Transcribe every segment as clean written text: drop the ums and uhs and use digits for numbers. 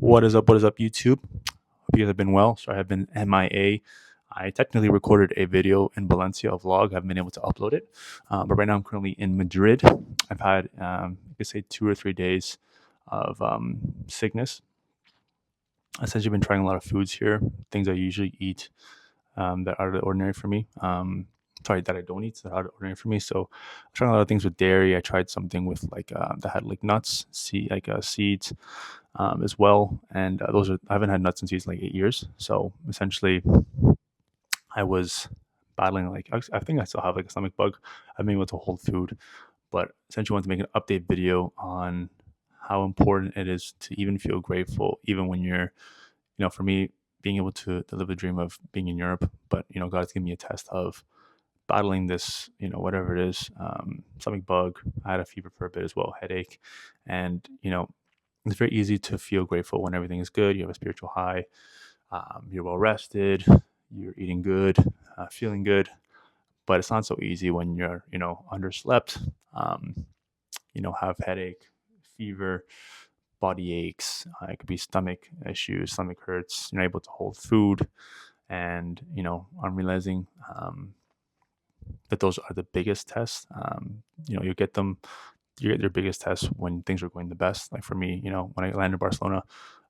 What is up? What is up, YouTube? Hope you guys have been well. Sorry, I've been MIA. I technically recorded a video in Valencia, a vlog. I haven't been able to upload it. But right now I'm currently in Madrid. I've had, you could say, 2 or 3 days of sickness. Essentially, been trying a lot of foods here, things I usually eat that are out of the ordinary for me. Sorry, that I don't eat that are out of the ordinary for me. So I'm trying a lot of things with dairy. I tried something with that had like nuts, seeds, as well. And I haven't had nuts and seeds in like 8 years. So essentially, I was battling like I think I still have like a stomach bug. I've been able to hold food, but essentially wanted to make an update video on how important it is to even feel grateful, even when you're, for me, being able to live the dream of being in Europe, but God's given me a test of battling this, whatever it is, stomach bug. I had a fever for a bit as well, headache, and it's very easy to feel grateful when everything is good. You have a spiritual high. You're well rested. You're eating good, feeling good. But it's not so easy when you're, underslept. Have headache, fever, body aches. It could be stomach issues, stomach hurts. You're not able to hold food, and I'm realizing that those are the biggest tests. You get them you get your biggest tests when things are going the best. Like for me, when I landed in Barcelona,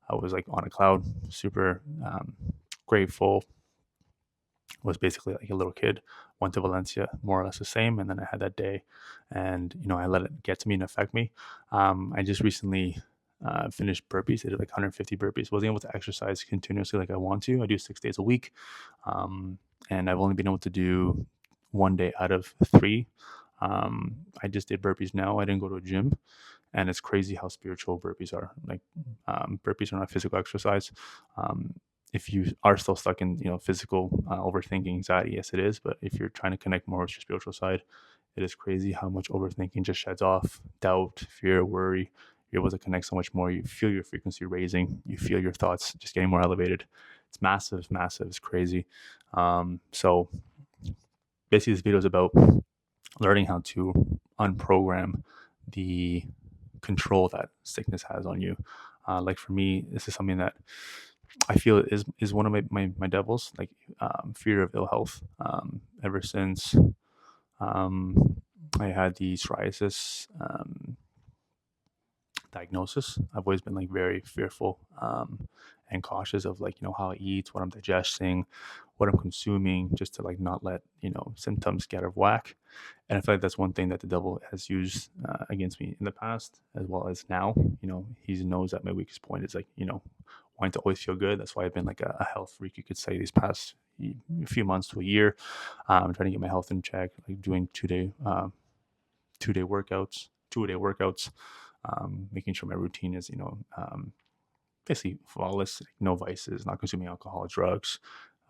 I was like on a cloud, super grateful. Was basically like a little kid. Went to Valencia, more or less the same, and then I had that day, and I let it get to me and affect me. I just recently finished burpees. I did like 150 burpees. Wasn't able to exercise continuously like I want to. I do 6 days a week, and I've only been able to do one day out of three. I just did burpees now. I didn't go to a gym, and it's crazy how spiritual burpees are. Like burpees are not physical exercise. If you are still stuck in physical overthinking, anxiety, yes, it is. But if you're trying to connect more with your spiritual side, it is crazy how much overthinking just sheds off. Doubt, fear, worry. You're able to connect so much more. You feel your frequency raising. You feel your thoughts just getting more elevated. It's massive, massive. It's crazy. So basically, this video is about learning how to unprogram the control that sickness has on you. Like for me, this is something that I feel is one of my devils, like fear of ill health. Ever since I had the psoriasis diagnosis, I've always been like very fearful and cautious of like how I eat, what I'm digesting, what I'm consuming, just to like not let symptoms get out of whack. And I feel like that's one thing that the devil has used against me in the past as well as now. He knows that my weakest point is like wanting to always feel good. That's why I've been like a health freak, you could say, these past few months to a year. Trying to get my health in check, like doing 2 day workouts, 2 a day workouts, making sure my routine is basically flawless, like no vices, not consuming alcohol, drugs.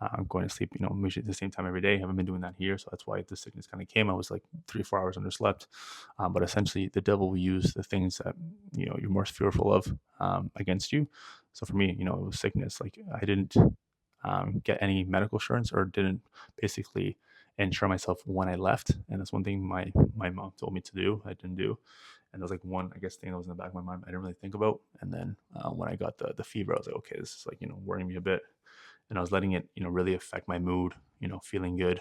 I'm going to sleep, usually at the same time every day. I haven't been doing that here, so that's why the sickness kind of came. I was like 3 or 4 hours underslept, but essentially the devil will use the things that you're most fearful of against you. So for me, it was sickness. Like I didn't get any medical insurance, or didn't basically insure myself when I left, and that's one thing my mom told me to do. I didn't do, and that was like one, I guess, thing that was in the back of my mind I didn't really think about. And then when I got the fever, I was like, okay, this is like worrying me a bit, and I was letting it really affect my mood. Feeling good,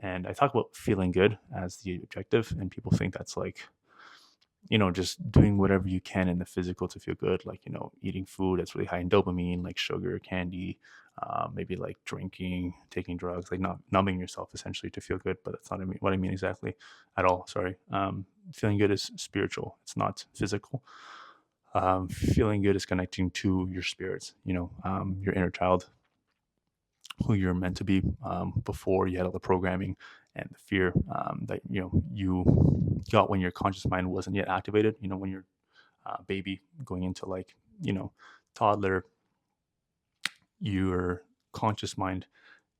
and I talk about feeling good as the objective, and people think that's like just doing whatever you can in the physical to feel good, like, eating food that's really high in dopamine, like sugar, candy, maybe like drinking, taking drugs, like not numbing yourself essentially to feel good. But that's not what I mean exactly at all. Sorry. Feeling good is spiritual, it's not physical. Feeling good is connecting to your spirits, your inner child, who you're meant to be before you had all the programming and the fear that you got when your conscious mind wasn't yet activated. When you're baby going into like toddler, your conscious mind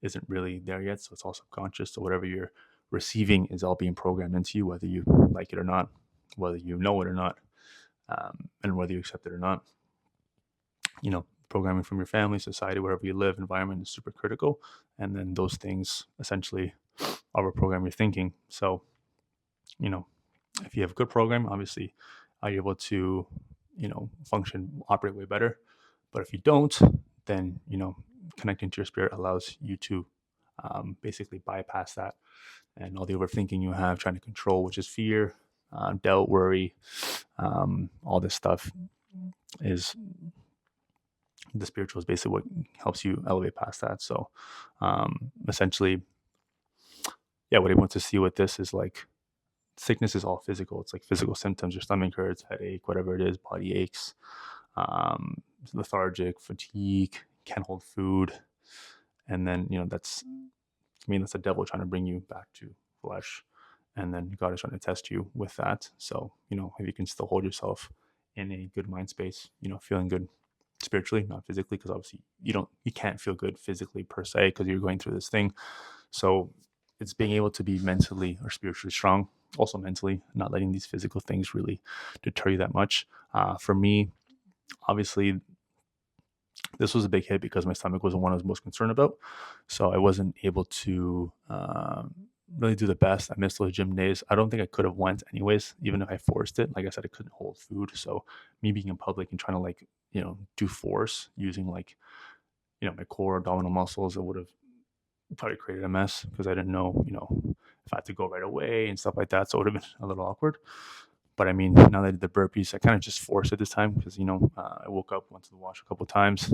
isn't really there yet, so it's all subconscious. So whatever you're receiving is all being programmed into you, whether you like it or not, whether you know it or not, and whether you accept it or not. Programming from your family, society, wherever you live, environment is super critical. And then those things essentially overprogram your thinking. So, if you have good program, obviously you're able to, function, operate way better. But if you don't, then connecting to your spirit allows you to basically bypass that and all the overthinking you have trying to control, which is fear, doubt, worry, all this stuff is the spiritual is basically what helps you elevate past that. So essentially, yeah, what I want to see with this is like sickness is all physical. It's like physical symptoms, your stomach hurts, headache, whatever it is, body aches, lethargic, fatigue, can't hold food. And then, that's the devil trying to bring you back to flesh. And then God is trying to test you with that. So, if you can still hold yourself in a good mind space, feeling good spiritually, not physically, because obviously you can't feel good physically per se because you're going through this thing. So it's being able to be mentally or spiritually strong, also mentally, not letting these physical things really deter you that much. For me, obviously, this was a big hit because my stomach wasn't one I was most concerned about. So I wasn't able to really do the best. I missed those gym days. I don't think I could have went anyways, even if I forced it. Like I said, I couldn't hold food. So me being in public and trying to do force using my core abdominal muscles, it would have probably created a mess because I didn't know, if I had to go right away and stuff like that. So it would have been a little awkward. But I mean, now that I did the burpees, I kind of just forced it this time because, I woke up, went to the wash a couple of times,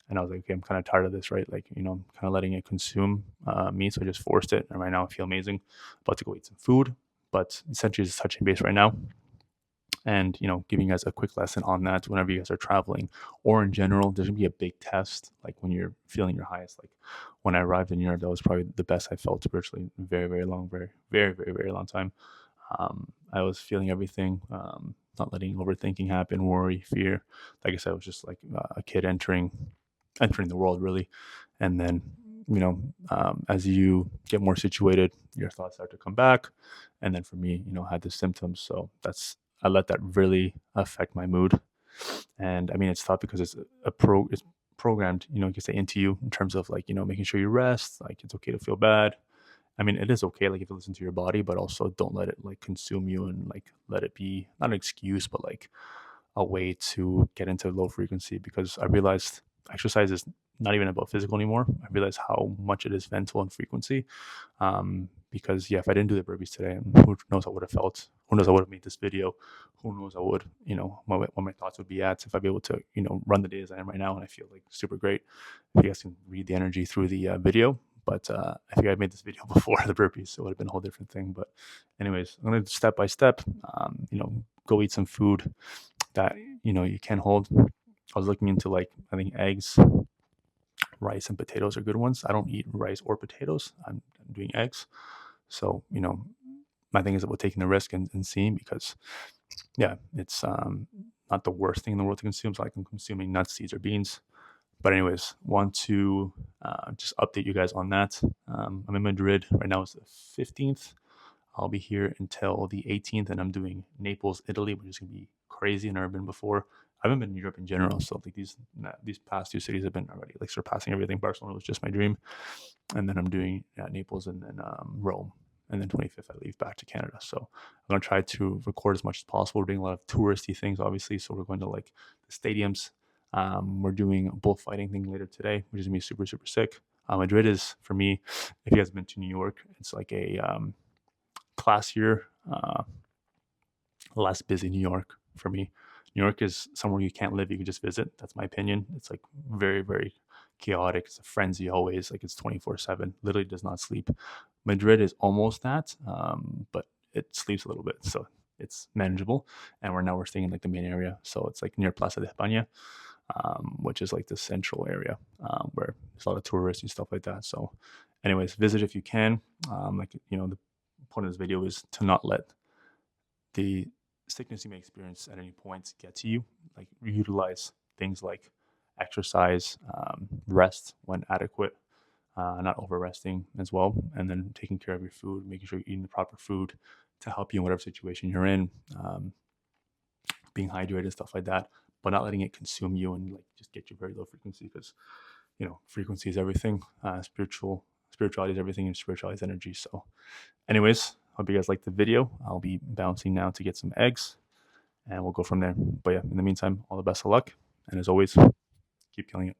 and I was like, okay, I'm kind of tired of this, right? Like, I'm kind of letting it consume me. So I just forced it. And right now I feel amazing. About to go eat some food, but essentially just touching base right now. And, giving you guys a quick lesson on that whenever you guys are traveling or in general, there's gonna be a big test, like when you're feeling your highest. Like when I arrived in Europe, that was probably the best I felt spiritually in a very, very long, very, very, very, very long time. I was feeling everything, not letting overthinking happen, worry, fear. Like I said, it was just like a kid entering the world really. And then, as you get more situated, your thoughts start to come back. And then for me, I had the symptoms. So I let that really affect my mood. And I mean, it's tough because it's programmed, you can say into you in terms of like, making sure you rest, like it's okay to feel bad. I mean, it is okay, like if you listen to your body, but also don't let it like consume you and like let it be not an excuse, but like a way to get into low frequency. Because I realized exercise is not even about physical anymore. I realized how much it is mental and frequency. Because yeah, if I didn't do the burpees today, who knows how I would have felt? Who knows I would have made this video? Who knows I would, what my thoughts would be at if I'd be able to, run the day as I am right now, and I feel like super great. If you guys can read the energy through the video, but I think I made this video before the burpees, so it would have been a whole different thing. But anyways, I'm gonna step by step, go eat some food that you can hold. I was looking into like I think eggs, rice, and potatoes are good ones. I don't eat rice or potatoes. I'm doing eggs. So my thing is about taking the risk and seeing, because yeah, it's not the worst thing in the world to consume. So like I'm consuming nuts, seeds, or beans. But anyways, want to just update you guys on that. I'm in Madrid right now. It's the 15th. I'll be here until the 18th, and I'm doing Naples, Italy, which is gonna be crazy. I've never been before. I haven't been in Europe in general, so like these past two cities have been already like surpassing everything. Barcelona was just my dream, and then I'm doing Naples and then Rome, and then 25th I leave back to Canada. So I'm gonna try to record as much as possible. We're doing a lot of touristy things, obviously. So we're going to like the stadiums. We're doing a bullfighting thing later today, which is gonna be super super sick. Madrid is, for me, if you guys have been to New York, it's like a classier, less busy New York for me. New York is somewhere you can't live, you can just visit. That's my opinion. It's like very, very chaotic. It's a frenzy always. Like it's 24/7. Literally does not sleep. Madrid is almost that, but it sleeps a little bit, so it's manageable. And we're staying in like the main area, so it's like near Plaza de España, which is like the central area where there's a lot of tourists and stuff like that. So, anyways, visit if you can. The point of this video is to not let the sickness you may experience at any point get to you. Like utilize things like exercise, rest when adequate, not over resting as well, and then taking care of your food, making sure you're eating the proper food to help you in whatever situation you're in, being hydrated, stuff like that, but not letting it consume you and like just get you very low frequency, because frequency is everything. Spirituality is everything, and spirituality is energy. So anyways, hope you guys liked the video. I'll be bouncing now to get some eggs, and we'll go from there. But yeah, in the meantime, all the best of luck, and as always, Keep killing it.